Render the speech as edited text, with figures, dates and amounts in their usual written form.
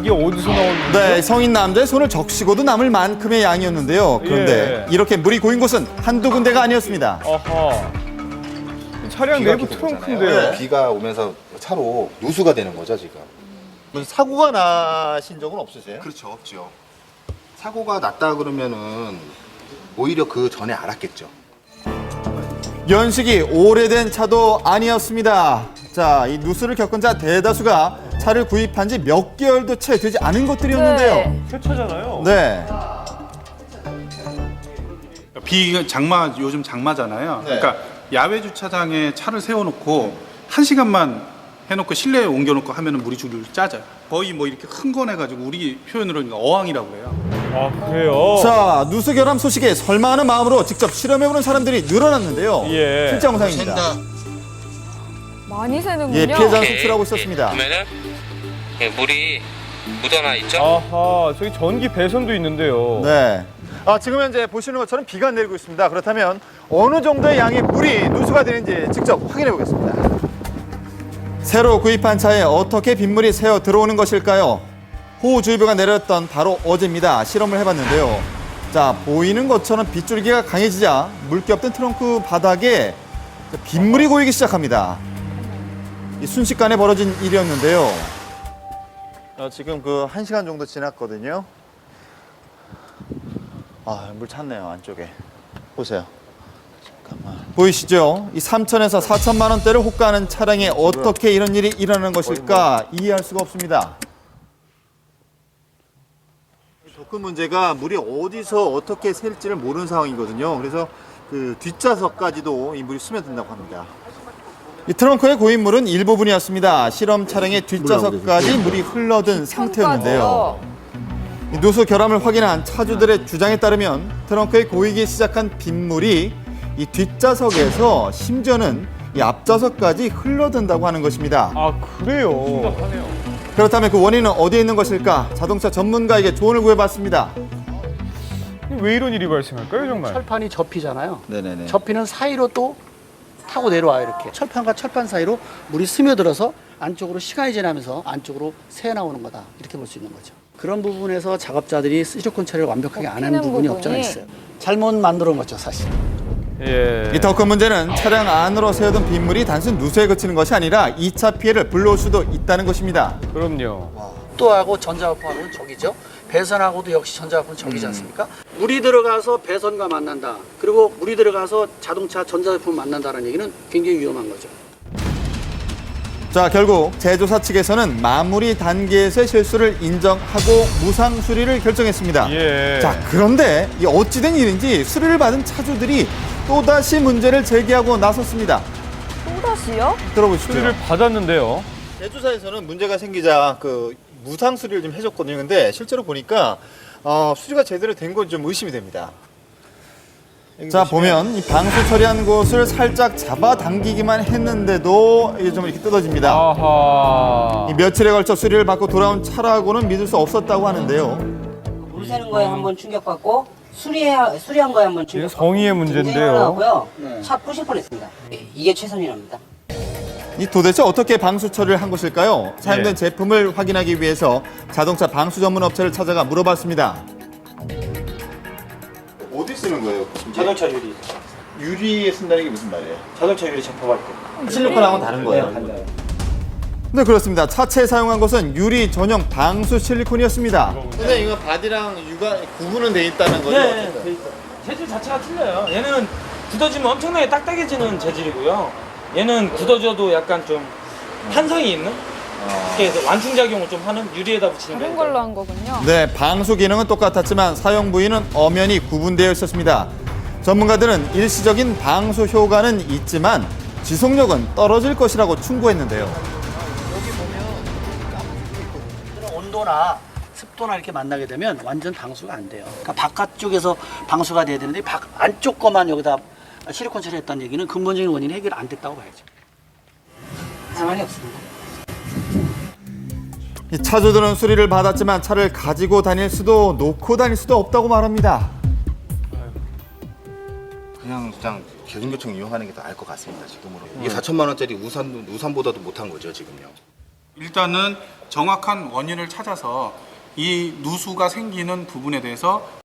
이게 어디서 나온 일이죠? 네, 성인 남자의 손을 적시고도 남을 만큼의 양이었는데요. 그런데 예. 이렇게 물이 고인 곳은 한두 군데가 아니었습니다. 아하. 이 차량 내부 트렁크인데요. 비가 오면서 차로 누수가 되는 거죠, 지금. 무슨 사고가 나신 적은 없으세요? 그렇죠, 없죠. 사고가 났다 그러면은 오히려 그 전에 알았겠죠. 연식이 오래된 차도 아니었습니다. 자, 이 누수를 겪은 자 대다수가 차를 구입한 지 몇 개월도 채 되지 않은 것들이었는데요. 새 차잖아요. 네. 장마 요즘 장마잖아요. 네. 그러니까 야외 주차장에 차를 세워놓고 1시간만 해놓고 실내에 옮겨놓고 하면은 물이 줄줄 짜져요. 거의 뭐 이렇게 큰 거 내가지고 우리 표현으로 어항이라고 그래요. 아, 그래요? 자, 누수 결함 소식에 설마 하는 마음으로 직접 실험해보는 사람들이 늘어났는데요. 예. 실제 영상입니다. 많이 새는군요. 예, 피해자는 오케이. 속출하고 있었습니다. 보면은 예, 물이 묻어나 있죠? 아하, 저기 전기 배선도 있는데요. 네. 지금 현재 보시는 것처럼 비가 내리고 있습니다. 그렇다면 어느 정도의 양의 물이 누수가 되는지 직접 확인해 보겠습니다. 새로 구입한 차에 어떻게 빗물이 새어 들어오는 것일까요? 호우주의보가 내렸던 바로 어제입니다. 실험을 해봤는데요. 자, 보이는 것처럼 빗줄기가 강해지자 물기 없던 트렁크 바닥에 빗물이 고이기 시작합니다. 이 순식간에 벌어진 일이었는데요. 지금 그 1시간 정도 지났거든요. 물 찼네요, 안쪽에. 보세요. 잠깐만. 보이시죠? 이 3천에서 4천만 원대를 호가하는 차량에 어떻게 이런 일이 일어나는 것일까 이해할 수가 없습니다. 큰 문제가 물이 어디서 어떻게 셀지를 모르는 상황이거든요. 그래서 그 뒷좌석까지도 이 물이 스며든다고 합니다. 이 트렁크에 고인 물은 일부분이었습니다. 실험 차량의 뒷좌석까지 물이 흘러든 상태였는데요. 이 누수 결함을 확인한 차주들의 주장에 따르면 트렁크에 고이기 시작한 빗물이 이 뒷좌석에서 심지어는 이 앞좌석까지 흘러든다고 하는 것입니다. 아, 그래요? 심각하네요. 그렇다면 그 원인은 어디에 있는 것일까? 자동차 전문가에게 조언을 구해봤습니다. 왜 이런 일이 발생할까요, 정말? 철판이 접히잖아요. 네네네. 접히는 사이로 또 타고 내려와요, 이렇게. 철판과 철판 사이로 물이 스며들어서 안쪽으로 시간이 지나면서 안쪽으로 새어 나오는 거다. 이렇게 볼 수 있는 거죠. 그런 부분에서 작업자들이 시리콘 처리를 완벽하게 안 하는 부분이 없잖아 있어요. 잘못 만들어 놓은 거죠, 사실. 예. 이 더 큰 문제는 차량 안으로 새어든 빗물이 단순 누수에 그치는 것이 아니라 2차 피해를 불러올 수도 있다는 것입니다. 그럼요. 또하고 전자화포하고는 적이죠. 배선하고도 역시 전자화포는 적이지 않습니까? 물이 들어가서 배선과 만난다. 그리고 물이 들어가서 자동차 전자제품 만난다는 얘기는 굉장히 위험한 거죠. 자, 결국 제조사 측에서는 마무리 단계에서의 실수를 인정하고 무상 수리를 결정했습니다. 예. 자, 그런데 이 어찌된 일인지 수리를 받은 차주들이 또다시 문제를 제기하고 나섰습니다. 또다시요? 들어보시죠. 수리를 받았는데요. 제조사에서는 문제가 생기자 그 무상 수리를 좀 해줬거든요. 근데 실제로 보니까 수리가 제대로 된 건 좀 의심이 됩니다. 자, 보면 이 방수 처리한 곳을 살짝 잡아당기기만 했는데도 이게 좀 이렇게 뜯어집니다. 아하. 이 며칠에 걸쳐 수리를 받고 돌아온 차라고는 믿을 수 없었다고 하는데요. 물 새는 거에 한번 충격받고 수리한 거에 한번 충격받고 성의의 문제인데요. 하고요. 차 부실 뻔했습니다. 이게 최선이랍니다. 이 도대체 어떻게 방수 처리를 한 것일까요? 사용된 예. 제품을 확인하기 위해서 자동차 방수 전문 업체를 찾아가 물어봤습니다. 어디 쓰는 거예요? 자동차 유리. 유리에 쓴다는 게 무슨 말이에요? 자동차 유리 제품할 때. 실리콘하고는 다른 거예요? 달라요. 네, 그렇습니다. 차체에 사용한 것은 유리 전용 방수 실리콘이었습니다. 근데 이거 바디랑 유가 구분은 돼 있다는 거죠? 네, 돼 있어요. 재질 자체가 틀려요. 얘는 굳어지면 엄청나게 딱딱해지는 재질이고요. 얘는 굳어져도 약간 좀 탄성이 있는? 그래서 완충작용을 좀 하는 유리에다 붙이는 다른 거예요. 걸로 한 거군요. 네, 방수 기능은 똑같았지만 사용 부위는 엄연히 구분되어 있었습니다. 전문가들은 일시적인 방수 효과는 있지만 지속력은 떨어질 것이라고 충고했는데요. 여기 보면 온도나 습도나 이렇게 만나게 되면 완전 방수가 안 돼요. 그러니까 바깥쪽에서 방수가 돼야 되는데 안쪽 것만 여기다 실리콘 처리했다는 얘기는 근본적인 원인이 해결 안 됐다고 봐야죠. 상관이 없습니다. 이 차주들은 수리를 받았지만 차를 가지고 다닐 수도 놓고 다닐 수도 없다고 말합니다. 그냥 대중교통 이용하는 게 더 나을 것 같습니다, 지금으로. 이게 4천만 원짜리 우산보다도 못한 거죠, 지금요. 일단은 정확한 원인을 찾아서 이 누수가 생기는 부분에 대해서